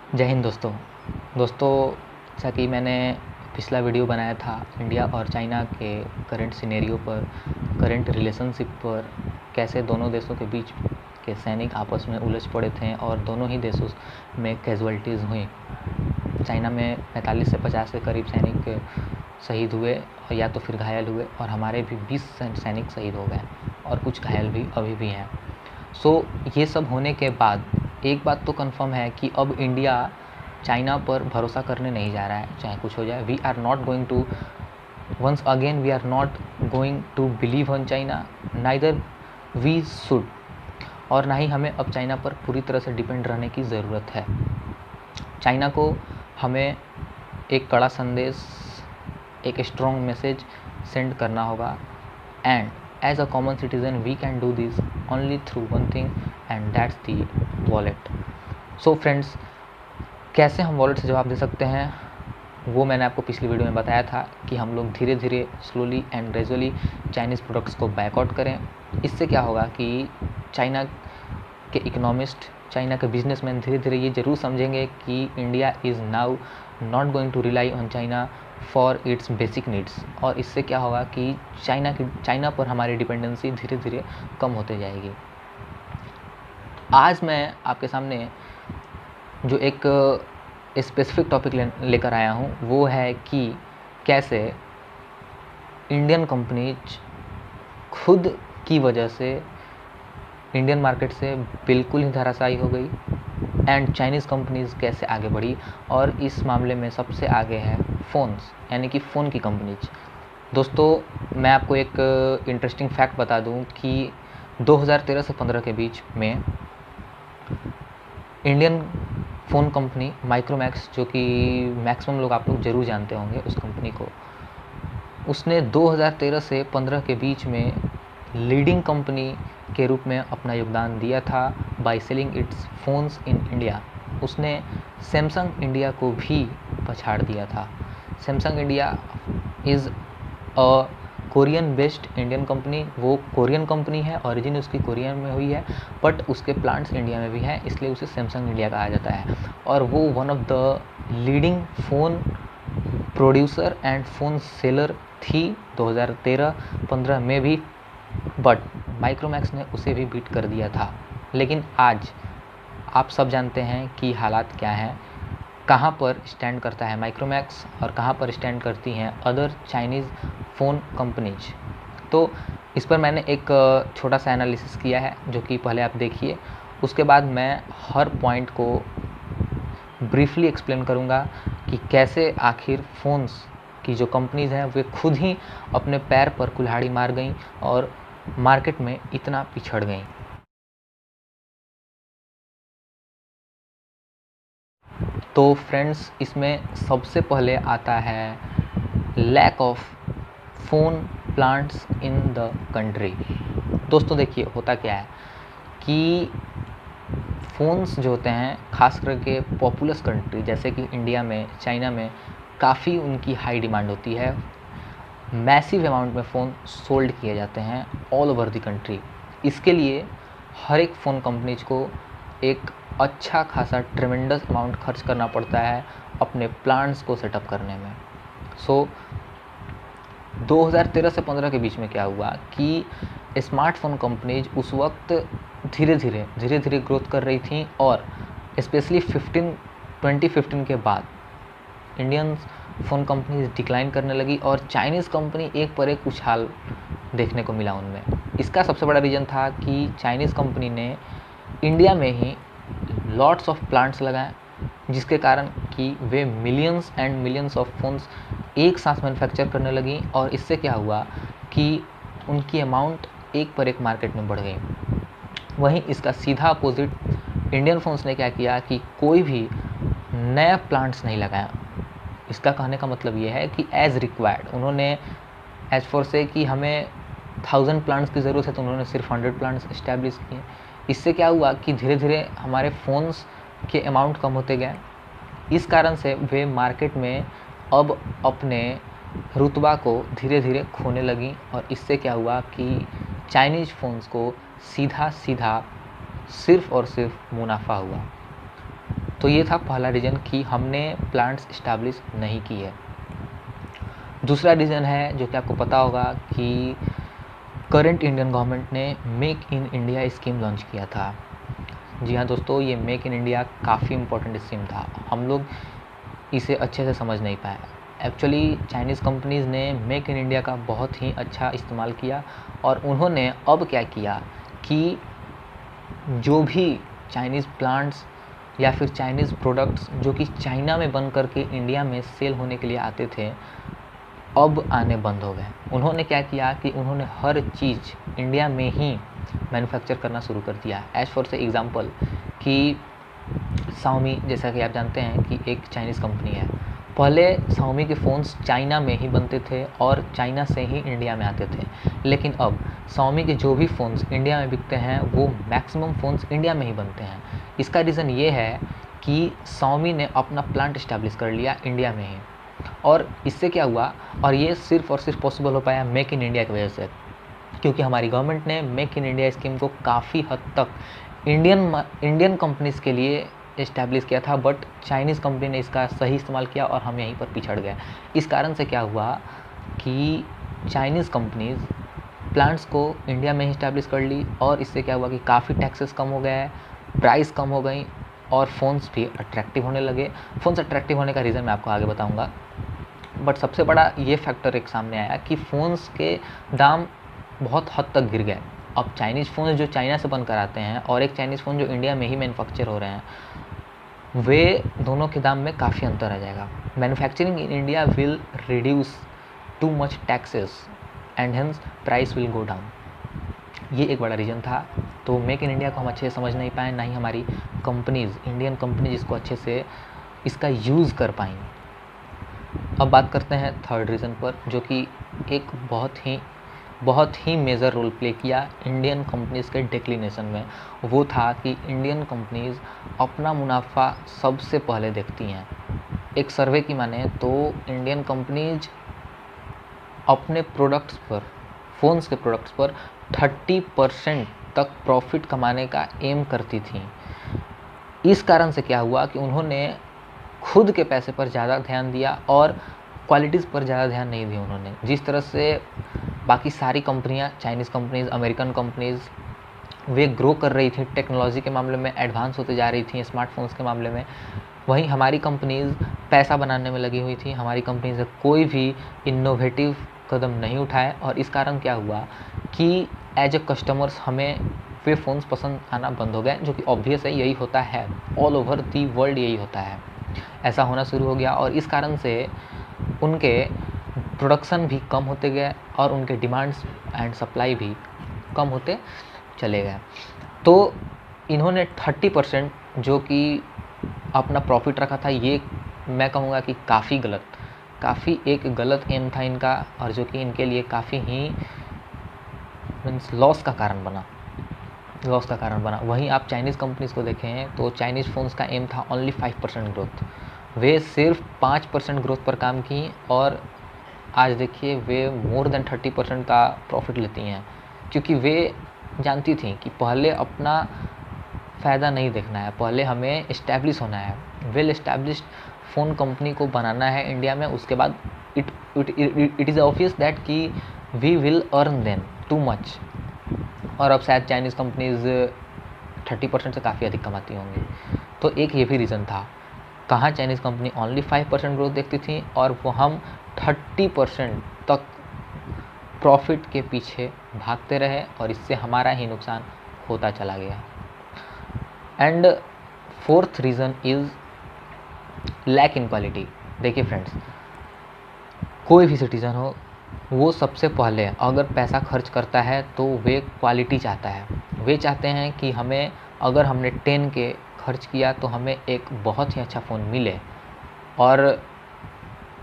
जय हिंद दोस्तों। जैसा कि मैंने पिछला वीडियो बनाया था इंडिया और चाइना के करंट सिनेरियो पर, करंट रिलेशनशिप पर, कैसे दोनों देशों के बीच के सैनिक आपस में उलझ पड़े थे और दोनों ही देशों में कैजुअल्टीज़ हुई। चाइना में 45 से 50 के करीब सैनिक शहीद हुए या तो फिर घायल हुए, और हमारे भी 20 सैनिक शहीद हो गए और कुछ घायल भी अभी भी हैं। ये सब होने के बाद एक बात तो कंफर्म है कि अब इंडिया चाइना पर भरोसा करने नहीं जा रहा है, चाहे कुछ हो जाए। We are not going to believe on China, neither we should, और ना ही हमें अब चाइना पर पूरी तरह से डिपेंड रहने की ज़रूरत है। चाइना को हमें एक कड़ा संदेश, एक स्ट्रॉन्ग मैसेज सेंड करना होगा, and as a common citizen we can do this only through one thing, and that's the wallet. So friends, कैसे हम वॉलेट से जवाब दे सकते हैं वो मैंने आपको पिछली वीडियो में बताया था कि हम लोग धीरे धीरे, slowly and gradually Chinese products को बैकआउट करें। इससे क्या होगा कि चाइना के इकोनॉमिस्ट, चाइना के बिजनेसमैन धीरे धीरे ये ज़रूर समझेंगे कि India is now not going to rely on China for its basic needs, और इससे क्या होगा कि चाइना पर हमारी डिपेंडेंसी धीरे धीरे कम होते जाएगी। आज मैं आपके सामने जो एक स्पेसिफिक टॉपिक लेकर आया हूँ वो है कि कैसे इंडियन कंपनीज खुद की वजह से इंडियन मार्केट से बिल्कुल ही धराशायी हो गई, एंड चाइनीज़ कंपनीज़ कैसे आगे बढ़ी, और इस मामले में सबसे आगे है फ़ोन्स, यानी कि फ़ोन की कंपनीज। दोस्तों, मैं आपको एक इंटरेस्टिंग फैक्ट बता दूं कि 2013 से 15 के बीच में इंडियन फ़ोन कंपनी माइक्रोमैक्स, जो कि मैक्सिमम लोग आप लोग ज़रूर जानते होंगे उस कंपनी को, उसने 2013 से 15 के बीच में लीडिंग कंपनी के रूप में अपना योगदान दिया था by selling it's phones in India. उसने सैमसंग इंडिया को भी पछाड़ दिया था। Samsung India is a Korean based Indian company. वो कोरियन कंपनी है, ओरिजिन उसकी कोरियन में हुई है, बट उसके प्लांट्स इंडिया में भी हैं, इसलिए उसे सैमसंग इंडिया कहा जाता है। और वो one of the leading phone producer and phone seller थी 2013-15 में भी, बट माइक्रोमैक्स ने उसे भी बीट कर दिया था। लेकिन आज आप सब जानते हैं कि हालात क्या हैं, कहाँ पर स्टैंड करता है माइक्रोमैक्स और कहाँ पर स्टैंड करती हैं अदर चाइनीज़ फ़ोन कंपनीज। तो इस पर मैंने एक छोटा सा एनालिसिस किया है, जो कि पहले आप देखिए, उसके बाद मैं हर पॉइंट को ब्रीफली एक्सप्लेन करूँगा कि कैसे आखिर फ़ोन्स की जो कंपनीज़ हैं वे खुद ही अपने पैर पर कुल्हाड़ी मार गईं और मार्केट में इतना पिछड़ गईं। तो फ्रेंड्स, इसमें सबसे पहले आता है lack of phone plants in the country. दोस्तों देखिए, होता क्या है कि फ़ोन्स जो होते हैं, खास करके पॉपुलस कंट्री जैसे कि इंडिया में, चाइना में काफ़ी उनकी हाई डिमांड होती है। मैसिव अमाउंट में फ़ोन सोल्ड किए जाते हैं ऑल ओवर द कंट्री। इसके लिए हर एक फ़ोन कंपनीज को एक अच्छा खासा ट्रेमेंडस अमाउंट खर्च करना पड़ता है अपने प्लांट्स को सेटअप करने में। 2013 से 15 के बीच में क्या हुआ कि स्मार्टफोन कंपनीज उस वक्त धीरे धीरे ग्रोथ कर रही थी, और स्पेशली 2015 के बाद इंडियन फ़ोन कंपनीज डिक्लाइन करने लगी और चाइनीज़ कंपनी एक पर एक उछाल देखने को मिला उनमें। इसका सबसे बड़ा रीज़न था कि चाइनीज़ कंपनी ने इंडिया में ही लॉट्स ऑफ प्लांट्स लगाए, जिसके कारण कि वे millions and millions of phones एक साथ मैन्युफैक्चर करने लगी, और इससे क्या हुआ कि उनकी अमाउंट एक पर एक मार्केट में बढ़ गई। वहीं इसका सीधा अपोजिट इंडियन फ़ोन्स ने क्या किया कि कोई भी नया प्लांट्स नहीं लगाया। इसका कहने का मतलब ये है कि एज़ रिक्वायर्ड उन्होंने, एज़ फॉर से कि हमें 1000 प्लांट्स की ज़रूरत है तो उन्होंने सिर्फ 100 प्लांट्स इस्टेब्लिश किए। इससे क्या हुआ कि धीरे धीरे हमारे फ़ोन्स के अमाउंट कम होते गए। इस कारण से वे मार्केट में अब अपने रुतबा को धीरे धीरे खोने लगी, और इससे क्या हुआ कि चाइनीज़ फ़ोन्स को सीधा सिर्फ़ और सिर्फ मुनाफा हुआ। तो ये था पहला रीज़न कि हमने प्लांट्स इस्टेब्लिश नहीं की है। दूसरा रीज़न है जो कि आपको पता होगा कि करंट इंडियन गवर्नमेंट ने make in India scheme launch किया था। जी हाँ दोस्तों, ये मेक इन इंडिया काफ़ी इम्पोर्टेंट स्कीम था। हम लोग इसे अच्छे से समझ नहीं पाए। एक्चुअली चाइनीज़ कंपनीज़ ने मेक इन इंडिया का बहुत ही अच्छा इस्तेमाल किया और उन्होंने अब क्या किया कि जो भी चाइनीज़ प्लांट्स या फिर चाइनीज़ प्रोडक्ट्स जो कि चाइना में बन करके इंडिया में सेल होने के लिए आते थे, अब आने बंद हो गए। उन्होंने क्या किया कि उन्होंने हर चीज़ इंडिया में ही मैन्युफैक्चर करना शुरू कर दिया। एज फॉर से एग्ज़ाम्पल कि शाओमी, जैसा कि आप जानते हैं कि एक चाइनीज़ कंपनी है। पहले शाओमी के फ़ोन्स चाइना में ही बनते थे और चाइना से ही इंडिया में आते थे, लेकिन अब शाओमी के जो भी फ़ोन्स इंडिया में बिकते हैं वो मैक्सिमम फ़ोन्स इंडिया में ही बनते हैं। इसका रीज़न ये है कि शाओमी ने अपना प्लांट इस्टेब्लिश कर लिया इंडिया में ही, और इससे क्या हुआ, और ये सिर्फ़ और सिर्फ पॉसिबल हो पाया मेक इन इंडिया की वजह से, क्योंकि हमारी गवर्नमेंट ने मेक इन इंडिया स्कीम को काफ़ी हद तक इंडियन कंपनीज़ के लिए इस्टेब्लिश किया था, बट चाइनीज़ कंपनी ने इसका सही इस्तेमाल किया और हम यहीं पर पिछड़ गए। इस कारण से क्या हुआ कि चाइनीज़ कंपनीज़ प्लांट्स को इंडिया में ही इस्टेब्लिश कर ली, और इससे क्या हुआ कि काफ़ी टैक्सेस कम हो गए, प्राइस कम हो गई और फ़ोन्स भी अट्रैक्टिव होने लगे। फ़ोन्स अट्रैक्टिव होने का रीज़न मैं आपको आगे बताऊँगा, बट सबसे बड़ा ये फैक्टर एक सामने आया कि फ़ोन्स के दाम बहुत हद तक गिर गए। अब चाइनीज़ फ़ोन जो चाइना से बनकर आते हैं और एक चाइनीज़ फ़ोन जो इंडिया में ही मैन्युफैक्चर हो रहे हैं, वे दोनों के दाम में काफ़ी अंतर आ जाएगा। Manufacturing in India will reduce too much taxes and hence price will go down. ये एक बड़ा रीज़न था। तो मेक इन इंडिया को हम अच्छे से समझ नहीं पाए, ना ही हमारी कंपनीज़, इंडियन कंपनीज इसको अच्छे से इसका यूज़ कर पाई। अब बात करते हैं थर्ड रीज़न पर, जो कि एक बहुत ही मेजर रोल प्ले किया इंडियन कंपनीज़ के डिक्लिनेशन में। वो था कि इंडियन कंपनीज़ अपना मुनाफा सबसे पहले देखती हैं। एक सर्वे की माने तो इंडियन कंपनीज अपने प्रोडक्ट्स पर, फ़ोन्स के प्रोडक्ट्स पर 30% तक प्रॉफिट कमाने का एम करती थी। इस कारण से क्या हुआ कि उन्होंने खुद के पैसे पर ज़्यादा ध्यान दिया और क्वालिटीज़ पर ज़्यादा ध्यान नहीं दिया उन्होंने। जिस तरह से बाकी सारी कंपनियां, चाइनीज़ कंपनीज़, अमेरिकन कंपनीज़, वे ग्रो कर रही थी, टेक्नोलॉजी के मामले में एडवांस होते जा रही थी, स्मार्टफोन्स के मामले में, वहीं हमारी कंपनीज़ पैसा बनाने में लगी हुई थी। हमारी कंपनीज़ कोई भी इनोवेटिव कदम नहीं उठाए, और इस कारण क्या हुआ कि एज ए कस्टमर्स हमें वे फ़ोन्स पसंद आना बंद हो गए, जो कि ऑब्वियस है, यही होता है, ऑल ओवर दी वर्ल्ड यही होता है। ऐसा होना शुरू हो गया और इस कारण से उनके प्रोडक्शन भी कम होते गए और उनके डिमांड्स एंड सप्लाई भी कम होते चले गए। तो इन्होंने 30% जो कि अपना प्रॉफिट रखा था, ये मैं कहूँगा कि काफ़ी एक गलत एम था इनका, और जो कि इनके लिए काफ़ी ही मीन्स लॉस का कारण बना। वहीं आप चाइनीज़ कंपनीज़ को देखें तो चाइनीज़ फ़ोन्स का एम था ओनली 5% ग्रोथ, वे सिर्फ 5% ग्रोथ पर काम की, और आज देखिए वे मोर देन 30% का प्रॉफिट लेती हैं, क्योंकि वे जानती थी कि पहले अपना फ़ायदा नहीं देखना है, पहले हमें इस्टेब्लिश होना है, वेल इस्टेब्लिश्ड फ़ोन कंपनी को बनाना है इंडिया में। उसके बाद इट इज़ ऑब्वियस दैट कि we will earn then too much, और अब शायद चाइनीज़ कंपनीज़ 30% से काफ़ी अधिक कमाती होंगी। तो एक ये भी रीज़न था, कहाँ चाइनीज़ कंपनी ओनली 5% ग्रोथ देखती थी और वो हम 30% तक प्रॉफिट के पीछे भागते रहे, और इससे हमारा ही नुकसान होता चला गया। And fourth reason is lack in quality. देखिए फ्रेंड्स, कोई भी सिटीज़न हो, वो सबसे पहले अगर पैसा खर्च करता है तो वे क्वालिटी चाहता है। वे चाहते हैं कि हमें, अगर हमने 10 के खर्च किया तो हमें एक बहुत ही अच्छा फ़ोन मिले, और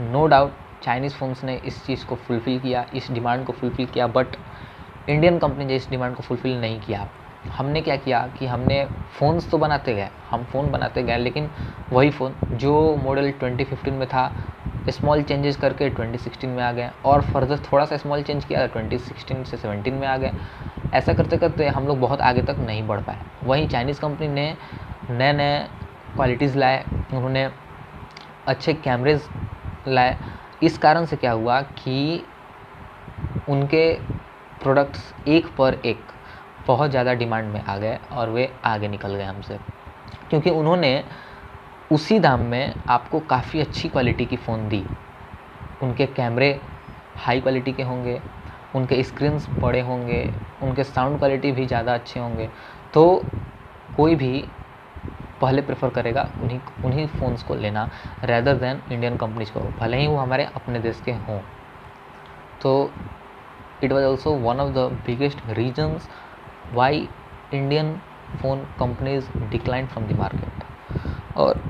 नो डाउट चाइनीज़ फ़ोन्स ने इस चीज़ को फुलफ़िल किया, इस डिमांड को फुलफ़िल किया, बट इंडियन कंपनी ने इस डिमांड को फुलफ़िल नहीं किया। हमने क्या किया कि हमने फ़ोन्स तो बनाते गए, हम फ़ोन बनाते गए, लेकिन वही फ़ोन जो मॉडल 2015 में था, स्मॉल चेंजेस करके 2016 में आ गए, और फर्दर थोड़ा सा स्मॉल चेंज किया 2016 से 17 में आ गए। ऐसा करते करते हम लोग बहुत आगे तक नहीं बढ़ पाए। वहीं चाइनीज़ कंपनी ने नए नए क्वालिटीज़ लाए, उन्होंने अच्छे कैमरेज लाए। इस कारण से क्या हुआ कि उनके प्रोडक्ट्स एक पर एक बहुत ज़्यादा डिमांड में आ गए और वे आगे निकल गए हमसे, क्योंकि उन्होंने उसी दाम में आपको काफ़ी अच्छी क्वालिटी की फ़ोन दी। उनके कैमरे हाई क्वालिटी के होंगे, उनके स्क्रीन्स बड़े होंगे, उनके साउंड क्वालिटी भी ज़्यादा अच्छे होंगे, तो कोई भी पहले प्रेफर करेगा उन्हीं फ़ोन्स को लेना रैदर देन इंडियन कंपनीज को, भले ही वो हमारे अपने देश के हों। तो it was also one of the biggest reasons why Indian phone companies decline from the market. और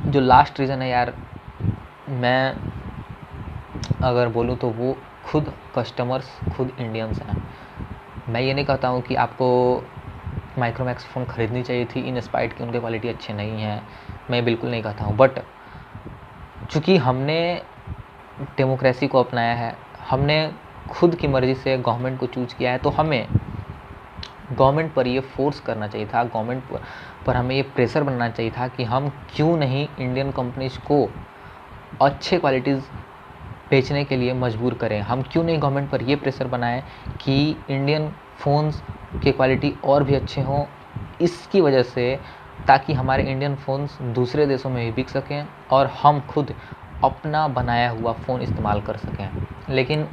जो लास्ट रीज़न है यार, मैं अगर बोलूँ तो वो खुद कस्टमर्स, खुद इंडियंस हैं। मैं ये नहीं कहता हूँ कि आपको माइक्रोमैक्स फ़ोन ख़रीदनी चाहिए थी इन स्पाइट कि उनके क्वालिटी अच्छे नहीं हैं, मैं बिल्कुल नहीं कहता हूँ। बट चूँकि हमने डेमोक्रेसी को अपनाया है, हमने खुद की मर्ज़ी से गवर्नमेंट को चूज़ किया है, तो हमें गवर्नमेंट पर ये फोर्स करना चाहिए था, गवर्नमेंट पर हमें ये प्रेशर बनना चाहिए था कि हम क्यों नहीं इंडियन कंपनीज़ को अच्छे क्वालिटीज़ बेचने के लिए मजबूर करें। हम क्यों नहीं गवर्नमेंट पर ये प्रेशर बनाएं कि इंडियन फ़ोन्स के क्वालिटी और भी अच्छे हों, इसकी वजह से ताकि हमारे इंडियन फ़ोन्स दूसरे देशों में भी बिक सकें और हम खुद अपना बनाया हुआ फ़ोन इस्तेमाल कर सकें। लेकिन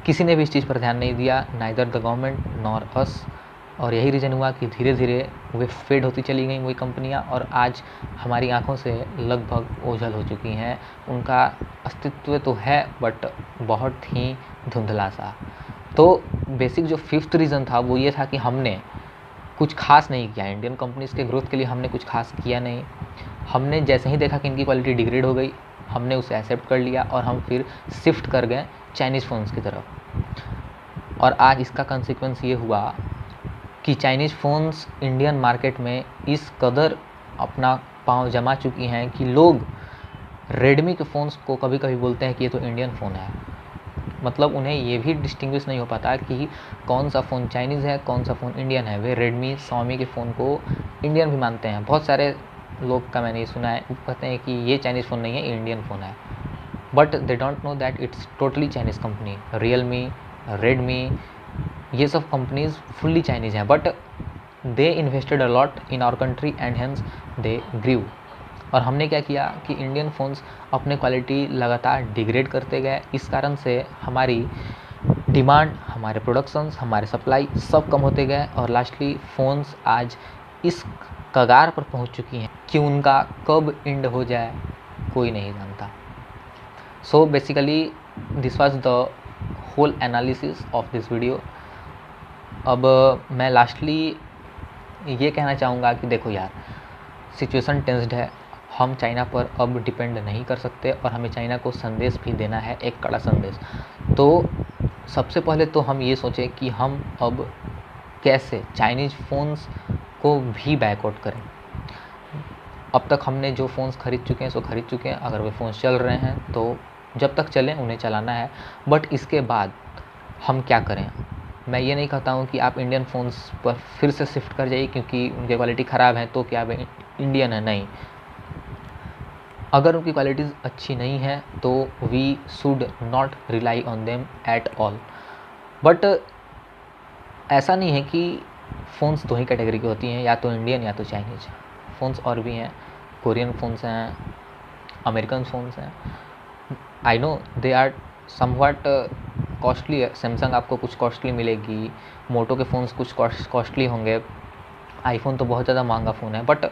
किसी ने भी इस चीज़ पर ध्यान नहीं दिया, नाइदर द गवर्नमेंट नॉर अस। और यही रीज़न हुआ कि धीरे धीरे वे फेड होती चली गई वही कंपनियां, और आज हमारी आंखों से लगभग ओझल हो चुकी हैं। उनका अस्तित्व तो है बट बहुत ही धुंधला सा। तो बेसिक जो फिफ्थ रीज़न था वो ये था कि हमने कुछ खास नहीं किया, इंडियन कंपनीज़ के ग्रोथ के लिए हमने कुछ खास किया नहीं। हमने जैसे ही देखा कि इनकी क्वालिटी डिग्रेड हो गई, हमने उसे एक्सेप्ट कर लिया और हम फिर शिफ्ट कर गए चाइनीज़ फ़ोन्स की तरफ। और आज इसका कंसिक्वेंस ये हुआ कि चाइनीज़ फ़ोन्स इंडियन मार्केट में इस कदर अपना पाँव जमा चुकी हैं कि लोग रेडमी के फ़ोन्स को कभी कभी बोलते हैं कि ये तो इंडियन फ़ोन है। मतलब उन्हें ये भी डिस्टिंग्विश नहीं हो पाता कि कौन सा फ़ोन चाइनीज़ है, कौन सा फ़ोन इंडियन है। वे रेडमी, Xiaomi के फ़ोन को इंडियन भी मानते हैं। बहुत सारे लोग का मैंने सुना है, वो कहते हैं कि ये चाइनीज़ फ़ोन नहीं है, ये इंडियन फ़ोन है। But they don't know that it's totally Chinese company. Realme, Redmi, ये सब कंपनीज फुल्ली चाइनीज़ हैं, but they invested a lot in our country and hence they grew. और हमने क्या किया कि इंडियन फ़ोन्स अपने क्वालिटी लगातार डिग्रेड करते गए। इस कारण से हमारी डिमांड, हमारे प्रोडक्शंस, हमारे सप्लाई सब कम होते गए और लास्टली फ़ोन्स आज इस कगार पर पहुंच चुकी हैं कि उनका कब एंड हो जाए कोई नहीं जानता। So basically this was the whole analysis of this video. अब मैं लास्टली ये कहना चाहूँगा कि देखो यार, सिचुएशन टेंस्ड है, हम चाइना पर अब डिपेंड नहीं कर सकते और हमें चाइना को संदेश भी देना है, एक कड़ा संदेश। तो सबसे पहले तो हम ये सोचें कि हम अब कैसे चाइनीज़ फ़ोन्स को भी बैकआउट करें। अब तक हमने जो फ़ोन्स ख़रीद चुके हैं सो ख़रीद चुके हैं, अगर वे फ़ोन्स चल रहे हैं तो जब तक चलें उन्हें चलाना है। बट इसके बाद हम क्या करें? मैं ये नहीं कहता हूँ कि आप इंडियन फ़ोन्स पर फिर से शिफ्ट कर जाइए क्योंकि उनकी क्वालिटी ख़राब है तो क्या वे इंडियन है, नहीं। अगर उनकी क्वालिटीज़ अच्छी नहीं है तो we should not rely on them at all. But ऐसा नहीं है कि फ़ोन्स दो ही कैटेगरी की होती हैं, या तो इंडियन या तो चाइनीज़। फ़ोन्स और भी हैं, कोरियन फ़ोन्स हैं, अमेरिकन फ़ोन्स हैं। I know they are somewhat costly है। सैमसंग आपको कुछ कॉस्टली मिलेगी, मोटो के फ़ोन्स कुछ कॉस्टली होंगे, आईफोन तो बहुत ज़्यादा महंगा फ़ोन है। बट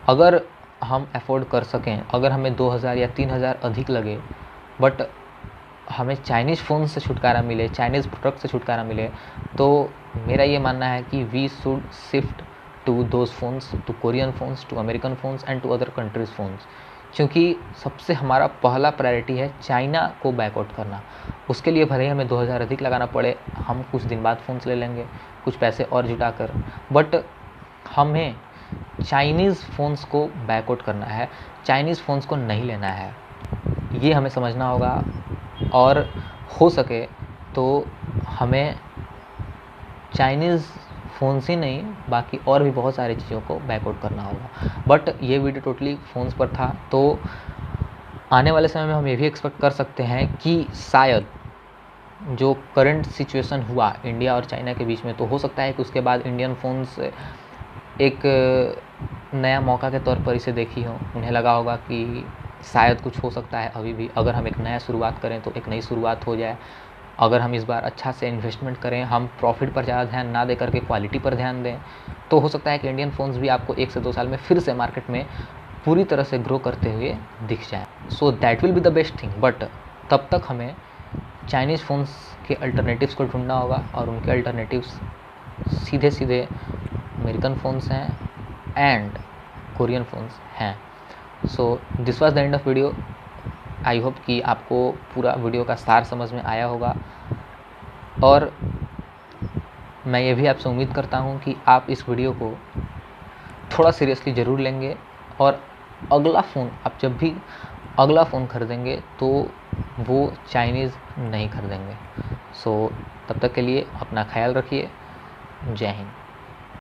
अगर हम अफोर्ड कर सकें, अगर हमें 2000 या 3000 अधिक लगे बट हमें चाइनीज़ फ़ोन से छुटकारा मिले, चाइनीज़ प्रोडक्ट से छुटकारा मिले, तो मेरा ये मानना है कि we should shift to those phones, to Korean phones, to American phones and to other countries phones. क्योंकि सबसे हमारा पहला प्रायोरिटी है चाइना को बैकआउट करना। उसके लिए भले ही हमें 2000 अधिक लगाना पड़े, हम कुछ दिन बाद फ़ोन्स ले लेंगे कुछ पैसे और जुटा कर, बट हमें चाइनीज़ फ़ोन्स को बैकआउट करना है, चाइनीज़ फ़ोन्स को नहीं लेना है, ये हमें समझना होगा। और हो सके तो हमें चाइनीज़ फ़ोन्स ही नहीं, बाकी और भी बहुत सारी चीज़ों को बैकआउट करना होगा। बट ये वीडियो टोटली फ़ोन्स पर था, तो आने वाले समय में हम ये भी एक्सपेक्ट कर सकते हैं कि शायद जो करंट सिचुएशन हुआ इंडिया और चाइना के बीच में, तो हो सकता है कि उसके बाद इंडियन फ़ोन्स एक नया मौका के तौर पर इसे देखी हो। उन्हें लगा होगा कि शायद कुछ हो सकता है अभी भी, अगर हम एक नया शुरुआत करें तो एक नई शुरुआत हो जाए। अगर हम इस बार अच्छा से इन्वेस्टमेंट करें, हम प्रॉफिट पर ज़्यादा ध्यान ना दे करके क्वालिटी पर ध्यान दें, तो हो सकता है कि इंडियन फ़ोन्स भी आपको 1 से 2 साल में फिर से मार्केट में पूरी तरह से ग्रो करते हुए दिख जाए। So that will be the best thing. But तब तक हमें चाइनीज़ फ़ोन्स के अल्टरनेटिव्स को ढूंढना होगा, और उनके अल्टरनेटिव्स सीधे सीधे अमेरिकन फ़ोन्स हैं एंड कोरियन फ़ोन्स हैं। So this was the end of video. I hope कि आपको पूरा वीडियो का सार समझ में आया होगा, और मैं ये भी आपसे उम्मीद करता हूँ कि आप इस वीडियो को थोड़ा सीरियसली ज़रूर लेंगे, और अगला फ़ोन आप जब भी अगला फ़ोन खरीदेंगे तो वो चाइनीज़ नहीं खरीदेंगे। सो तब तक के लिए अपना ख्याल रखिए। जय हिंद।